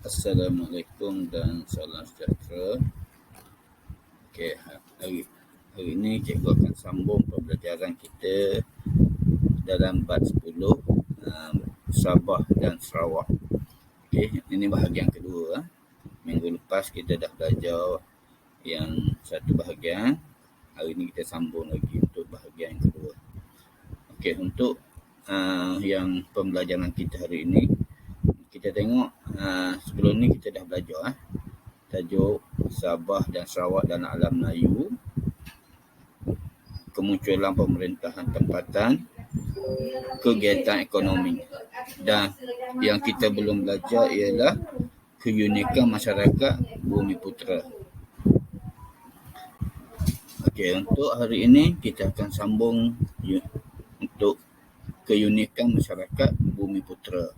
Assalamualaikum dan salam sejahtera. Okey, hari ini cikgu akan sambung pembelajaran kita dalam bab 10 Sabah dan Sarawak. Okey, ini bahagian kedua. Minggu lepas kita dah belajar yang satu bahagian. Hari ini kita sambung lagi untuk bahagian kedua. Okey, untuk yang pembelajaran kita hari ini, kita tengok sebelum ni kita dah belajar tajuk Sabah dan Sarawak dan Alam Melayu, kemunculan pemerintahan tempatan, kegiatan ekonomi. Dan yang kita belum belajar ialah keunikan masyarakat Bumiputera. Okey, untuk hari ini kita akan sambung untuk keunikan masyarakat Bumiputera.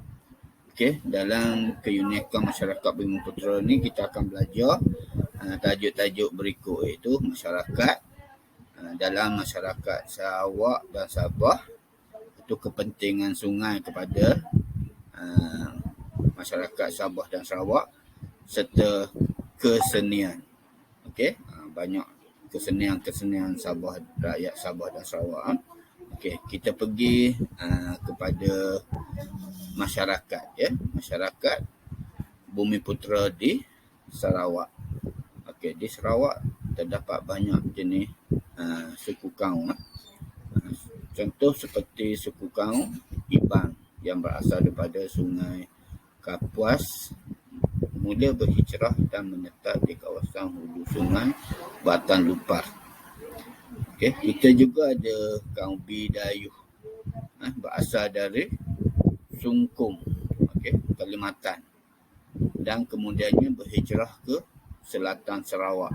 Okey, dalam keunikan masyarakat Bumiputera ni kita akan belajar tajuk-tajuk berikut, iaitu masyarakat, dalam masyarakat Sarawak dan Sabah, itu kepentingan sungai kepada masyarakat Sabah dan Sarawak, serta kesenian. Okey, banyak kesenian Sabah, rakyat Sabah dan Sarawak. Okey, kita pergi kepada masyarakat, masyarakat Bumiputera di Sarawak. Okey, di Sarawak terdapat banyak jenis suku kaum. Contoh seperti suku kaum Iban yang berasal daripada Sungai Kapuas, mula berhijrah dan menetap di kawasan hulu Sungai Batan Lupar. Okey, kita juga ada kaum Bidayuh, berasal dari Sungkum, Kalimantan, dan kemudiannya berhijrah ke selatan Sarawak.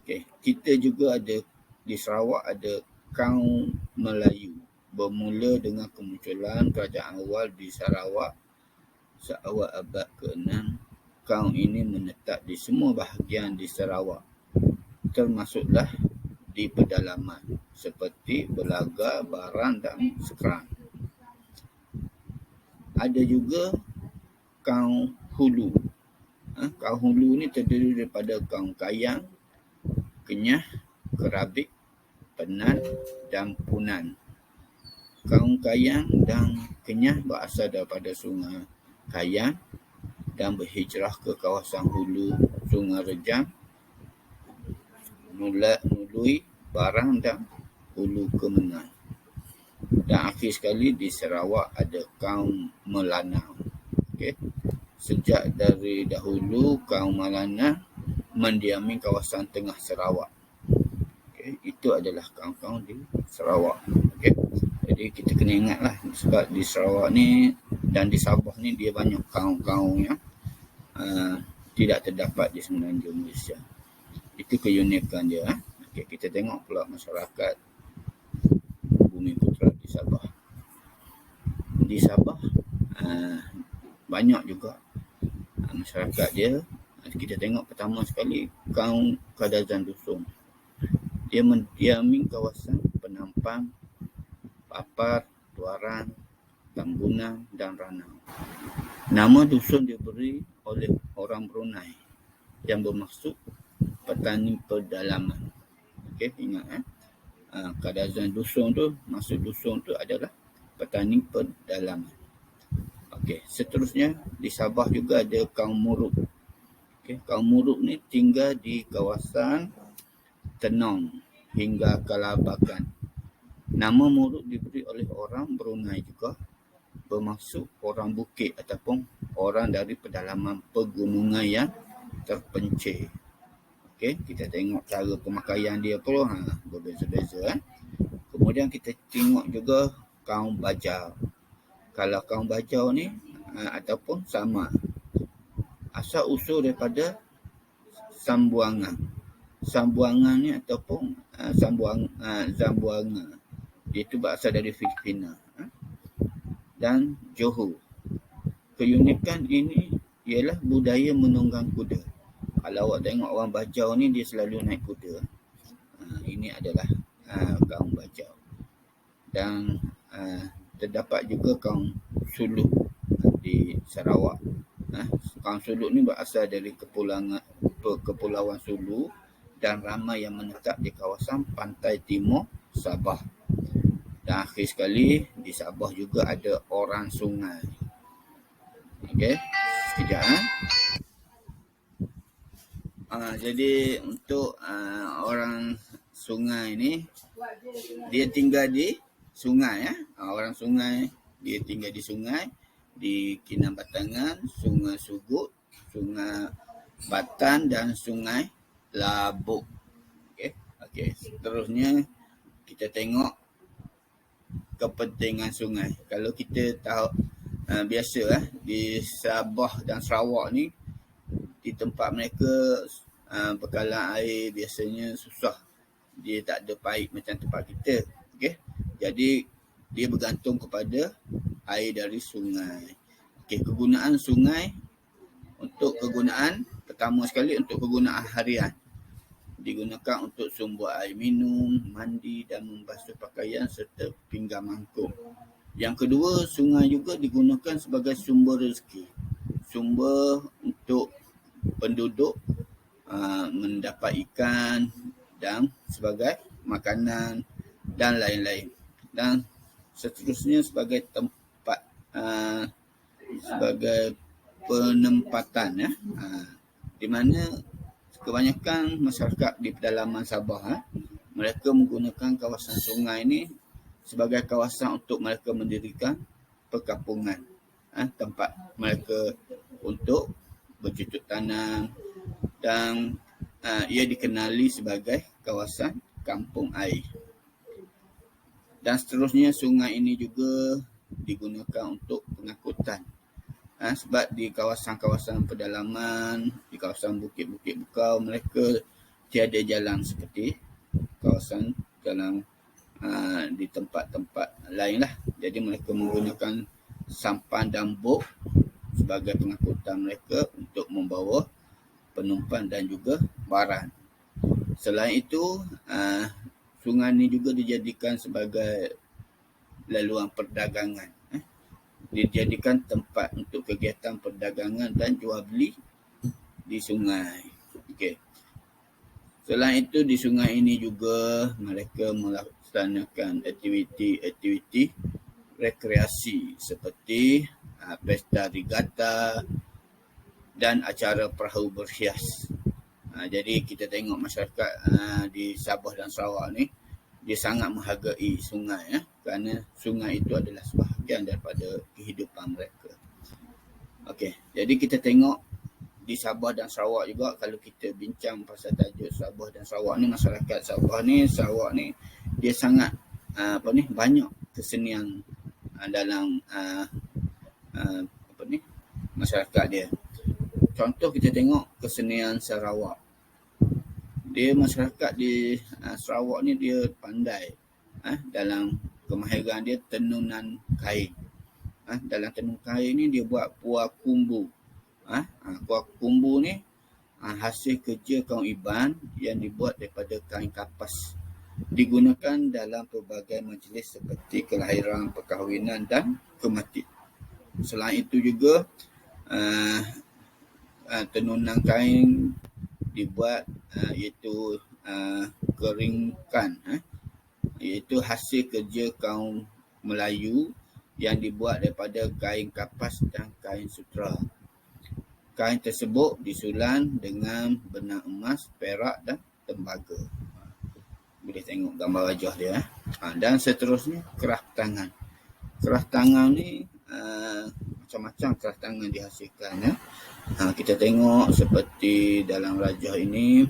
Okey, kita juga ada di Sarawak ada kaum Melayu, bermula dengan kemunculan kerajaan awal di Sarawak seawal abad ke-6. Kaum ini menetap di semua bahagian di Sarawak, termasuklah di pedalaman seperti Belaga, Baran dan Sekerang. Ada juga kaum Hulu. Kaum Hulu ni terdiri daripada kaum Kayang, Kenyah, Kerabik, Penan dan Punan. Kaum Kayang dan Kenyah berasal daripada Sungai Kayang dan berhijrah ke kawasan hulu Sungai Rejang, Nului, Barang dan Hulu Kemenang. Dan akhir sekali di Sarawak ada kaum Melanau. Okey, sejak dari dahulu kaum Melanau mendiami kawasan tengah Sarawak. Okey, itu adalah kaum-kaum di Sarawak. Okey, jadi kita kena ingatlah, sebab di Sarawak ni dan di Sabah ni dia banyak kaum-kaum yang tidak terdapat di semenanjung Malaysia. Itu keunikan dia. Okey, kita tengok pula masyarakat Bumiputera di Sabah. Di Sabah banyak juga masyarakat dia. Kita tengok pertama sekali kaum Kadazan Dusun. Dia mendiami kawasan Penampang, Papar, Tuaran, Tambunan dan Ranau. Nama dusun diberi oleh orang Brunei yang bermaksud petani pedalaman. Okey, ingat Kadazan Dusun tu, maksud dusun tu adalah petani pedalaman. Okey, seterusnya di Sabah juga ada kaum Muruk. Okey, kaum Muruk ni tinggal di kawasan Tenong hingga Kalabakan. Nama Muruk diberi oleh orang Brunei juga, bermaksud orang bukit ataupun orang dari pedalaman pegunungan yang terpencil. Okey, kita tengok cara pemakaian dia pun berbeza-beza. Kemudian kita tengok juga kaum Bajau. Kalau kaum Bajau ni ataupun Sama, asal usul daripada Sambuanga. Sambuanga ni ataupun Zamboanga, iaitu berasal dari Filipina, dan Johor. Keunikan ini ialah budaya menunggang kuda. Kalau awak tengok orang Bajau ni, dia selalu naik kuda. Ini adalah kaum Bajau. Dan terdapat juga kaum Sulu di Sarawak. Kaum Suluk ni berasal dari Kepulauan Sulu dan ramai yang menetap di kawasan pantai timur Sabah. Dan akhir sekali, di Sabah juga ada orang sungai. Okey, sekejap. Jadi untuk orang sungai ni, dia tinggal di sungai. Orang sungai, dia tinggal di sungai, di Kinabatangan, Sungai Sugut, Sungai Batan dan Sungai Labuk. Okey. Seterusnya kita tengok kepentingan sungai. Kalau kita tahu biasa di Sabah dan Sarawak ni, di tempat mereka bekalan air biasanya susah. Dia tak ada paip macam tempat kita. Okey. Jadi dia bergantung kepada air dari sungai. Okey, kegunaan sungai untuk kegunaan pertama sekali untuk kegunaan harian. Digunakan untuk sumber air minum, mandi dan membasuh pakaian serta pinggan mangkuk. Yang kedua, sungai juga digunakan sebagai sumber rezeki. Sumber untuk penduduk mendapat ikan dan sebagai makanan dan lain-lain. Dan seterusnya sebagai tempat sebagai penempatan di mana kebanyakan masyarakat di pedalaman Sabah mereka menggunakan kawasan sungai ini sebagai kawasan untuk mereka mendirikan perkampungan, tempat mereka untuk bercocok tanam dan ia dikenali sebagai kawasan kampung air. Dan seterusnya sungai ini juga digunakan untuk pengangkutan. Sebab di kawasan-kawasan pedalaman, di kawasan bukit-bukit bukau, mereka tiada jalan seperti kawasan jalan di tempat-tempat lain lah. Jadi mereka menggunakan sampan dan bot sebagai pengangkutan mereka untuk membawa penumpang dan juga barang. Selain itu, sungai ini juga dijadikan sebagai laluan perdagangan. Dijadikan tempat untuk kegiatan perdagangan dan jual beli di sungai. Okey. Selain itu, di sungai ini juga mereka melaksanakan aktiviti-aktiviti rekreasi seperti pesta rigata dan acara perahu berhias. Jadi kita tengok masyarakat di Sabah dan Sarawak ni, dia sangat menghargai sungai kerana sungai itu adalah sebahagian daripada kehidupan mereka. Okey, jadi kita tengok di Sabah dan Sarawak juga, kalau kita bincang pasal tajuk Sabah dan Sarawak ni, masyarakat Sabah ni, Sarawak ni, dia sangat banyak kesenian dalam masyarakat dia. Contoh kita tengok kesenian Sarawak. Dia masyarakat di Sarawak ni dia pandai dalam kemahiran dia tenunan kain. Dalam tenun kain ni dia buat puak kumbu. Puak kumbu ni hasil kerja kaum Iban yang dibuat daripada kain kapas. Digunakan dalam pelbagai majlis seperti kelahiran, perkahwinan dan kematian. Selain itu juga tenunan kain dibuat iaitu keringkan, iaitu hasil kerja kaum Melayu yang dibuat daripada kain kapas dan kain sutera. Kain tersebut disulan dengan benang emas, perak dan tembaga. Boleh tengok gambar wajah dia. Dan seterusnya kerah tangan. Kerah tangan ni macam-macam kerah tangan dihasilkan. Kita tengok seperti dalam rajah ini,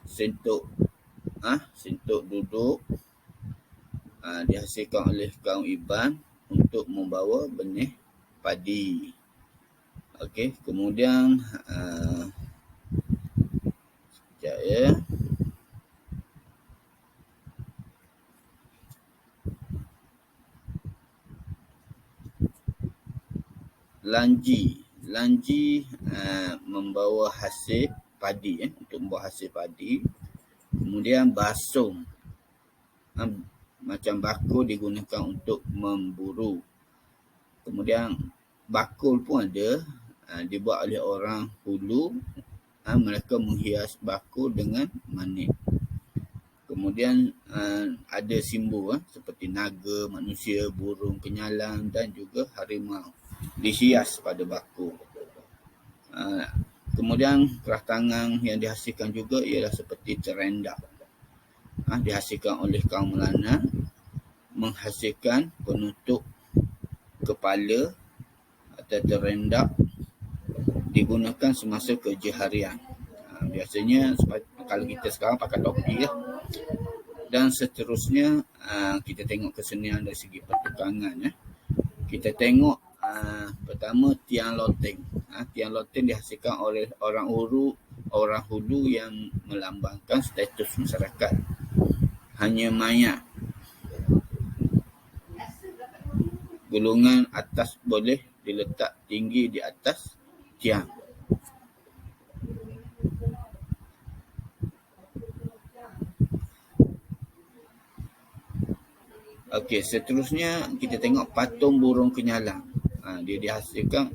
sentuk duduk dihasilkan oleh kaum Iban untuk membawa benih padi. Okey, kemudian sekejap ya. Lanji membawa hasil padi, untuk membawa hasil padi. Kemudian basung, macam bakul digunakan untuk memburu. Kemudian bakul pun ada, dibuat oleh orang Hulu. Mereka menghias baku dengan manik. Kemudian ada simbol seperti naga, manusia, burung penyalang dan juga harimau dihias pada baku. Kemudian kerah tangan yang dihasilkan juga ialah seperti terendak. Dihasilkan oleh kaum Melana, menghasilkan penutup kepala atau terendak digunakan semasa kerja harian. Biasanya kalau kita sekarang pakai topi lah. Dan seterusnya kita tengok kesenian dari segi pertukangan. Kita tengok pertama tiang loteng. Tiang loteng dihasilkan oleh orang Hulu yang melambangkan status masyarakat. Hanya mayat. Gulungan atas boleh diletak tinggi di atas tiang. Okey, seterusnya kita tengok patung burung kenyalang. Dia dihasilkan,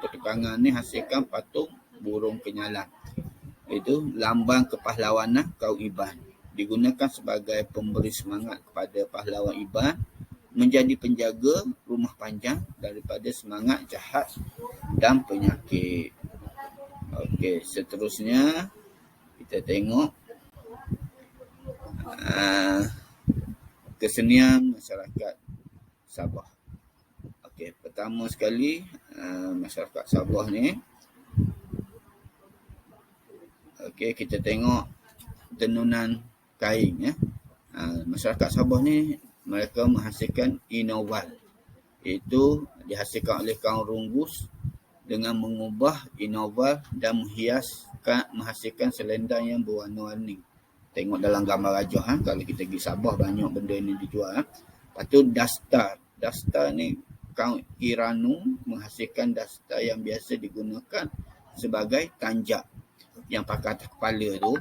pertukangan ni hasilkan patung burung kenyalang. Itu lambang kepahlawanan kaum Iban. Digunakan sebagai pemberi semangat kepada pahlawan Iban menjadi penjaga rumah panjang daripada semangat jahat dan penyakit. Okey, seterusnya kita tengok kesenian masyarakat Sabah. Okey, pertama sekali masyarakat Sabah ni, okey, kita tengok tenunan kain. Masyarakat Sabah ni mereka menghasilkan inowal, iaitu dihasilkan oleh kaum Runggus dengan mengubah inowal dan menghasilkan selendang yang berwarna-warni. Tengok dalam gambar rajah, kalau kita pergi Sabah banyak benda ni dijual. Lepas tu dastar. Dastar ni kaum Iranu menghasilkan dastar yang biasa digunakan sebagai tanjak yang pakai atas kepala tu.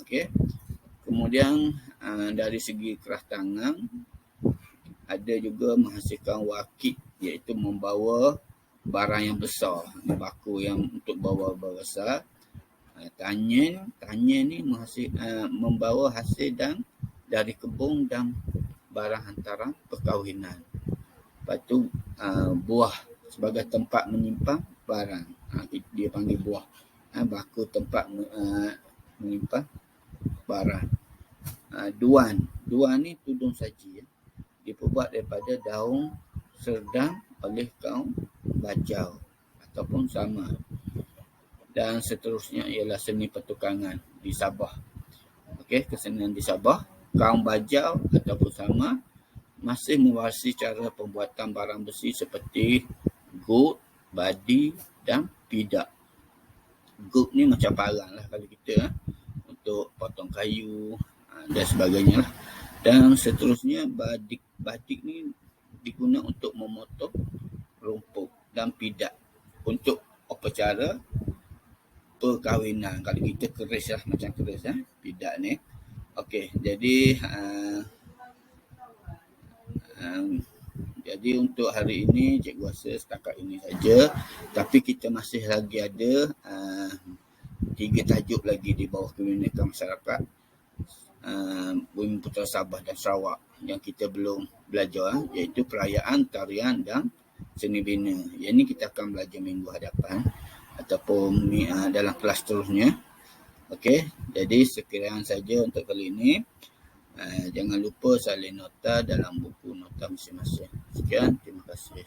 Okey. Kemudian dari segi kerah tangan ada juga menghasilkan wakit, iaitu membawa barang yang besar, baku yang untuk bawa barang besar. Tanyen ni membawa hasil dan dari kebun dan barang hantaran perkahwinan. Lepas tu buah sebagai tempat menyimpan barang. Dia panggil buah. Baku tempat menyimpan barang. Duan ni tudung saji. Diperbuat daripada daun serdang oleh kaum Bajau ataupun Sama. Dan seterusnya ialah seni pertukangan di Sabah. Okey, kesenian di Sabah, kaum Bajau ataupun Sama masih mewarisi cara pembuatan barang besi seperti gut, badi dan pidak. Gut ni macam parang lah kalau kita untuk potong kayu dan sebagainya lah. Dan seterusnya badik ni digunakan untuk memotong rumput dan pidak untuk upacara perkahwinan. Kalau kita keris lah, macam keris pidak ni. Okey, jadi untuk hari ini cikgu rasa setakat ini saja. Tapi kita masih lagi ada 3 tajuk lagi di bawah kebinekaan masyarakat Bumi Putera Sabah dan Sarawak yang kita belum belajar, iaitu perayaan, tarian dan seni bina. Yang ini kita akan belajar minggu hadapan ataupun dalam kelas seterusnya. Okey, jadi sekian saja untuk kali ini. Jangan lupa salin nota dalam buku nota masing-masing. Sekian, terima kasih.